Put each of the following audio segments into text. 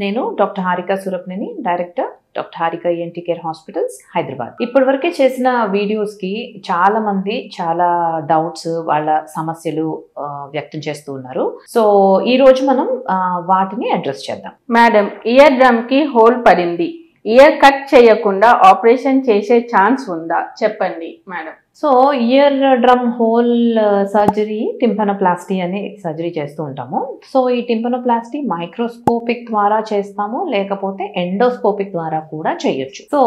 నేను doctor Harika Surapaneni, director doctor Harika ENT care hospitals Hyderabad. ఇప్పటివరకే చేసిన వీడియోస్కి చాలా మంది చాలా డౌట్స్, వాళ్ళ సమస్యలు వ్యక్తం చేస్తూ ఉన్నారు. సో ఈ రోజు మనం వాటిని అడ్రస్ చేద్దాం. మేడం, ఇయర్ డ్రమ్ కి హోల్ పడింది, ఇయర్ కట్ చేయకుండా ఆపరేషన్ చేసే ఛాన్స్ ఉందా? చెప్పండి madam. So ear drum hole surgery tympanoplasty అనే సర్జరీ చేస్తూ ఉంటాము. సో ఈ టింపనోప్లాస్టీ మైక్రోస్కోపిక్ ద్వారా చేస్తాము, లేకపోతే ఎండోస్కోపిక్ ద్వారా కూడా చేయొచ్చు. సో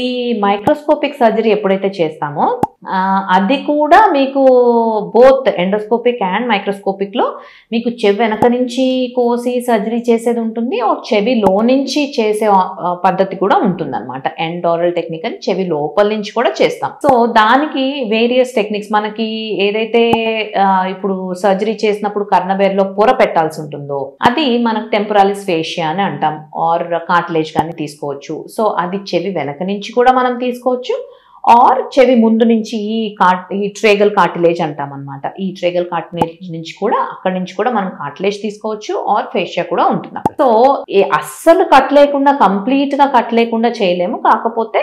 ఈ మైక్రోస్కోపిక్ సర్జరీ ఎప్పుడైతే చేస్తామో అది కూడా మీకు బోత్ ఎండోస్కోపిక్ అండ్ మైక్రోస్కోపిక్ లో మీకు చెవి వెనక నుంచి కోసి సర్జరీ చేసేది ఉంటుంది, చెవిలో నుంచి చేసే పద్ధతి కూడా ఉంటుంది అనమాట. ఎండోరల్ టెక్నిక్ అని చెవి లోపల నుంచి కూడా చేస్తాం. సో దానికి వేరియస్ టెక్నిక్స్, మనకి ఏదైతే ఇప్పుడు సర్జరీ చేసినప్పుడు కర్ణబేర్లో పొర పెట్టాల్సి ఉంటుందో అది మనకు టెంపరాలిస్ ఫేషియా అని అంటాం, ఆర్ కార్టిలేజ్ కానీ తీసుకోవచ్చు. సో అది చెవి వెనక నుంచి కూడా మనం తీసుకోవచ్చు, ఆర్ చెవి ముందు నుంచి ఈ ట్రేగల్ కార్టిలేజ్ అంటాం అనమాట. ఈ ట్రేగల్ కార్టిలేజ్ నుంచి కూడా, అక్కడి నుంచి కూడా మనం కార్టిలేజ్ తీసుకోవచ్చు, ఆర్ ఫేషియా కూడా ఉంటుంది. సో అస్సలు కట్ లేకుండా, కంప్లీట్ గా కట్ లేకుండా చేయలేము. కాకపోతే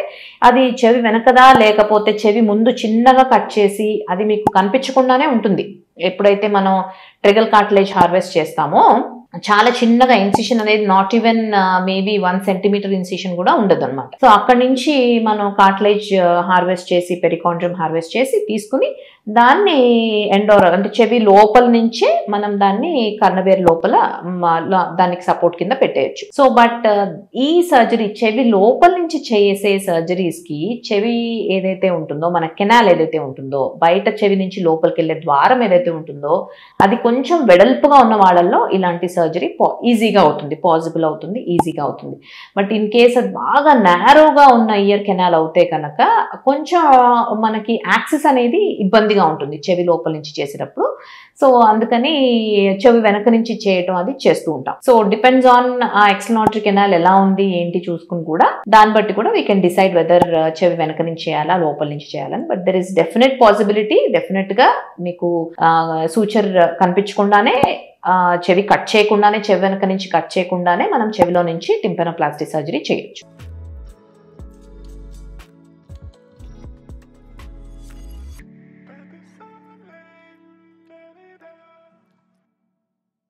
అది చెవి వెనకదా లేకపోతే చెవి ముందు చిన్నగా కట్ చేసి అది మీకు కనిపించకుండానే ఉంటుంది. ఎప్పుడైతే మనం ట్రేగల్ కార్టిలేజ్ హార్వెస్ట్ చేస్తామో చాలా చిన్నగా ఇన్సిషన్ అనేది not even maybe 1 centimetre incision కూడా ఉండదు అనమాట. సో అక్కడి నుంచి మనం కార్టిలేజ్ హార్వెస్ట్ చేసి, పెరికాండ్రియం హార్వెస్ట్ చేసి తీసుకుని దాన్ని ఎండోరల్ అంటే చెవి లోపల నుంచే మనం దాన్ని కర్ణబేర్ లోపల దానికి సపోర్ట్ కింద పెట్టేయచ్చు. సో బట్ ఈ సర్జరీ చెవి లోపల నుంచి చేసే సర్జరీస్ కి చెవి ఏదైతే ఉంటుందో, మన కెనాల్ ఏదైతే ఉంటుందో, బయట చెవి నుంచి లోపలికి వెళ్ళే ద్వారం ఏదైతే ఉంటుందో అది కొంచెం వెడల్పుగా ఉన్న వాళ్ళల్లో ఇలాంటి సర్జరీ ఈజీగా అవుతుంది, పాసిబుల్ అవుతుంది, ఈజీగా అవుతుంది. బట్ ఇన్ కేస్ అది బాగా నారోగా ఉన్న ఇయర్ కెనాల్ అవుతే కనుక కొంచెం మనకి యాక్సెస్ అనేది ఇబ్బందిగా ఉంటుంది చెవి లోపల నుంచి చేసేటప్పుడు. సో అందుకని చెవి వెనక నుంచి చేయటం అది చేస్తూ ఉంటాం. సో డిపెండ్స్ ఆన్ ఆ ఎక్స్టర్నల్ కెనాల్ ఎలా ఉంది ఏంటి చూసుకుని కూడా దాన్ని బట్టి కూడా వీ కెన్ డిసైడ్ వెదర్ చెవి వెనక నుంచి చేయాలా లోపల నుంచి చేయాలని. But there is definite possibility, definite గా మీకు సూచర్ కనిపించకుండానే, చెవి కట్ చేయకుండానే, చెవి వెనక నుంచి కట్ చేయకుండానే మనం చెవిలో నుంచి టింపనోప్లాస్టీ సర్జరీ చేయొచ్చు.